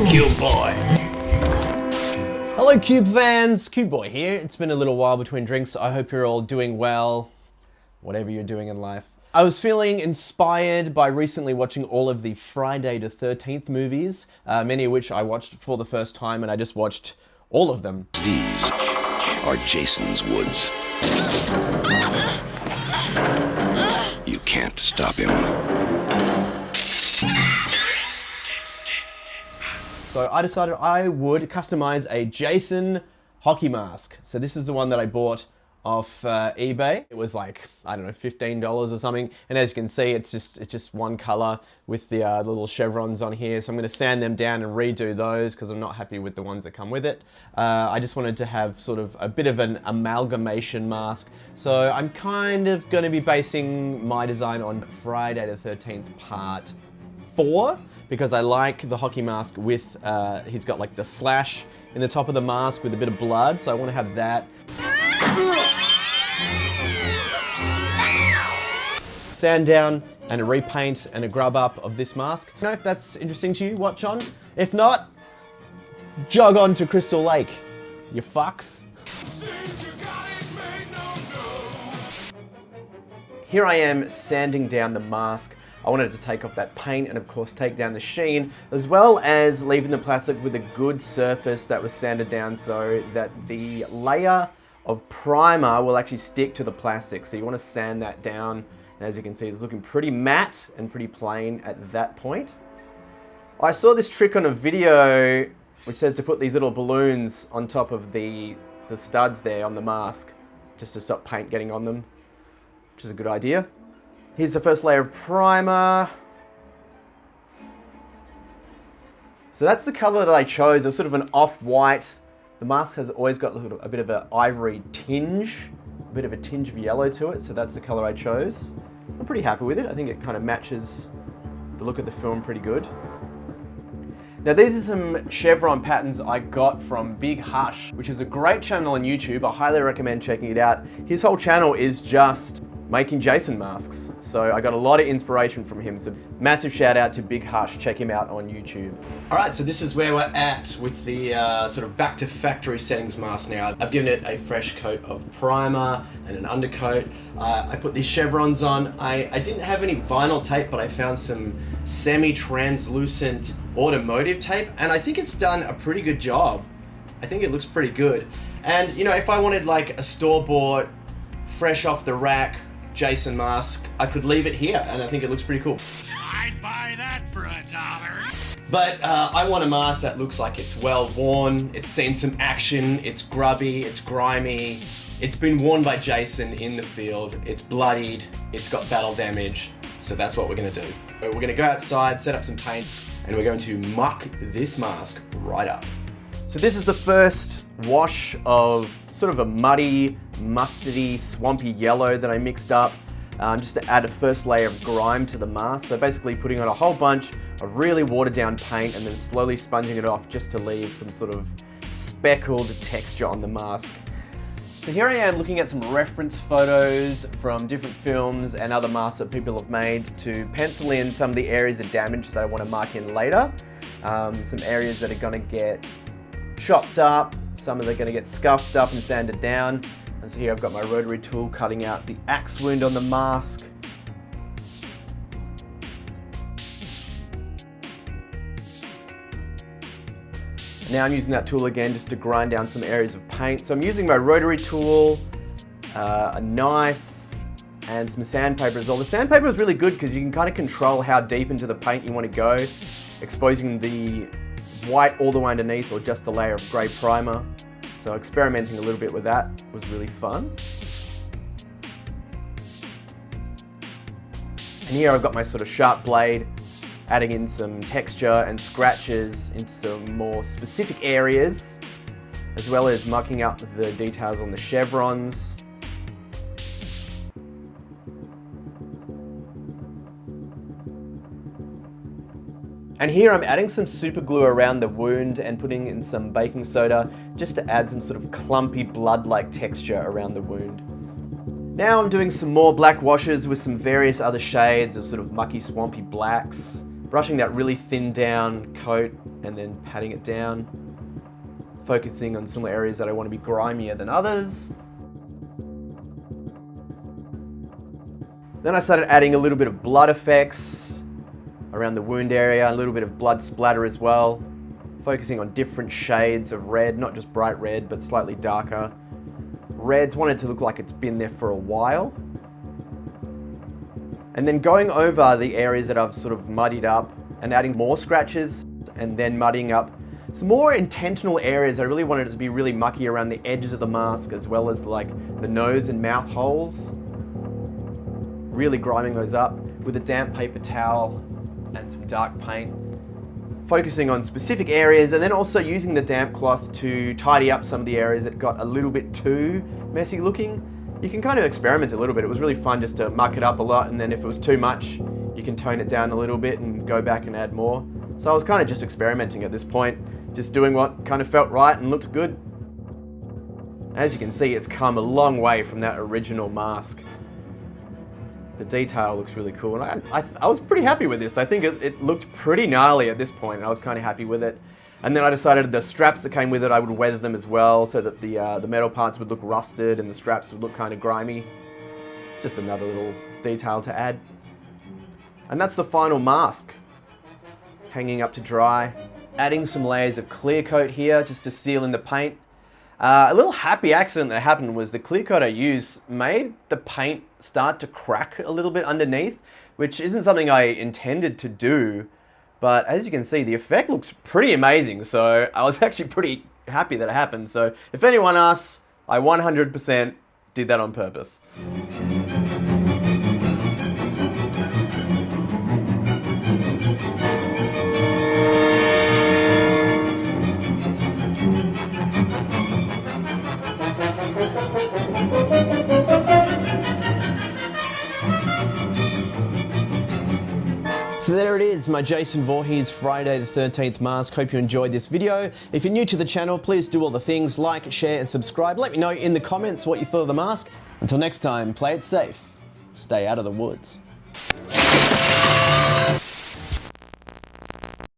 Cube Boy. Hello Cube fans, Cube Boy here. It's been a little while between drinks. I hope you're all doing well, whatever you're doing in life. I was feeling inspired by recently watching all of the Friday the 13th movies, many of which I watched for the first time, and I just watched all of them. These are Jason's woods. You can't stop him. So I decided I would customize a Jason hockey mask. So this is the one that I bought off eBay. It was like, I don't know, $15 or something. And as you can see, it's just one color with the little chevrons on here. So I'm gonna sand them down and redo those because I'm not happy with the ones that come with it. I just wanted to have sort of a bit of an amalgamation mask. So I'm kind of gonna be basing my design on Friday the 13th part 4. Because I like the hockey mask with, he's got like the slash in the top of the mask with a bit of blood, so I want to have that. Sand down and a repaint and a grub up of this mask. You know, if that's interesting to you, watch on. If not, jog on to Crystal Lake, you fucks. Here I am sanding down the mask. I wanted to take off that paint and of course take down the sheen, as well as leaving the plastic with a good surface that was sanded down so that the layer of primer will actually stick to the plastic. So you want to sand that down, and as you can see, it's looking pretty matte and pretty plain at that point. I saw this trick on a video which says to put these little balloons on top of the studs there on the mask, just to stop paint getting on them, which is a good idea. Here's the first layer of primer. So that's the color that I chose. It was sort of an off-white. The mask has always got a bit of an ivory tinge, a bit of a tinge of yellow to it. So that's the color I chose. I'm pretty happy with it. I think it kind of matches the look of the film pretty good. Now these are some chevron patterns I got from Big Hush, which is a great channel on YouTube. I highly recommend checking it out. His whole channel is just making Jason masks. So I got a lot of inspiration from him. So massive shout out to Big Hush. Check him out on YouTube. All right, so this is where we're at with the sort of back to factory settings mask now. I've given it a fresh coat of primer and an undercoat. I put these chevrons on. I didn't have any vinyl tape, but I found some semi-translucent automotive tape, and I think it's done a pretty good job. I think it looks pretty good. And you know, if I wanted like a store-bought, fresh off the rack Jason mask, I could leave it here, and I think it looks pretty cool. I'd buy that for $1. But I want a mask that looks like it's well worn, it's seen some action, it's grubby, it's grimy, it's been worn by Jason in the field, it's bloodied, it's got battle damage, so that's what we're gonna do. So we're gonna go outside, set up some paint, and we're going to muck this mask right up. So this is the first wash of sort of a muddy, mustardy, swampy yellow that I mixed up just to add a first layer of grime to the mask. So basically putting on a whole bunch of really watered down paint and then slowly sponging it off just to leave some sort of speckled texture on the mask. So here I am looking at some reference photos from different films and other masks that people have made to pencil in some of the areas of damage that I want to mark in later. Some areas that are going to get chopped up, some of them are going to get scuffed up and sanded down. And so here I've got my rotary tool cutting out the axe wound on the mask. Now I'm using that tool again just to grind down some areas of paint. So I'm using my rotary tool, a knife, and some sandpaper as well. The sandpaper is really good because you can kind of control how deep into the paint you want to go, exposing the white all the way underneath or just the layer of grey primer. So experimenting a little bit with that was really fun. And here I've got my sort of sharp blade, adding in some texture and scratches into some more specific areas, as well as mucking up the details on the chevrons. And here I'm adding some super glue around the wound and putting in some baking soda just to add some sort of clumpy blood-like texture around the wound. Now I'm doing some more black washes with some various other shades of sort of mucky, swampy blacks. brushing that really thin down coat and then patting it down, focusing on some areas that I want to be grimier than others. Then I started adding a little bit of blood effects around the wound area, a little bit of blood splatter as well, focusing on different shades of red, not just bright red, but slightly darker reds. Wanted to look like it's been there for a while. And then going over the areas that I've sort of muddied up and adding more scratches and then muddying up some more intentional areas. I really wanted it to be really mucky around the edges of the mask as well as like the nose and mouth holes. Really grinding those up with a damp paper towel and some dark paint. Focusing on specific areas and then also using the damp cloth to tidy up some of the areas that got a little bit too messy looking. You can kind of experiment a little bit. It was really fun just to muck it up a lot, and then if it was too much, you can tone it down a little bit and go back and add more. So I was kind of just experimenting at this point, just doing what kind of felt right and looked good. As you can see, it's come a long way from that original mask. The detail looks really cool, and I was pretty happy with this. I think it looked pretty gnarly at this point, and I was kind of happy with it. And then I decided the straps that came with it, I would weather them as well, so that the metal parts would look rusted and the straps would look kind of grimy. Just another little detail to add. And that's the final mask. Hanging up to dry. Adding some layers of clear coat here, just to seal in the paint. A little happy accident that happened was the clear coat I used made the paint start to crack a little bit underneath, which isn't something I intended to do, but as you can see, the effect looks pretty amazing, so I was actually pretty happy that it happened. So if anyone asks, I 100% did that on purpose. So there it is, my Jason Voorhees Friday the 13th mask. Hope you enjoyed this video. If you're new to the channel, please do all the things, like, share and subscribe. Let me know in the comments what you thought of the mask. Until next time, play it safe, stay out of the woods.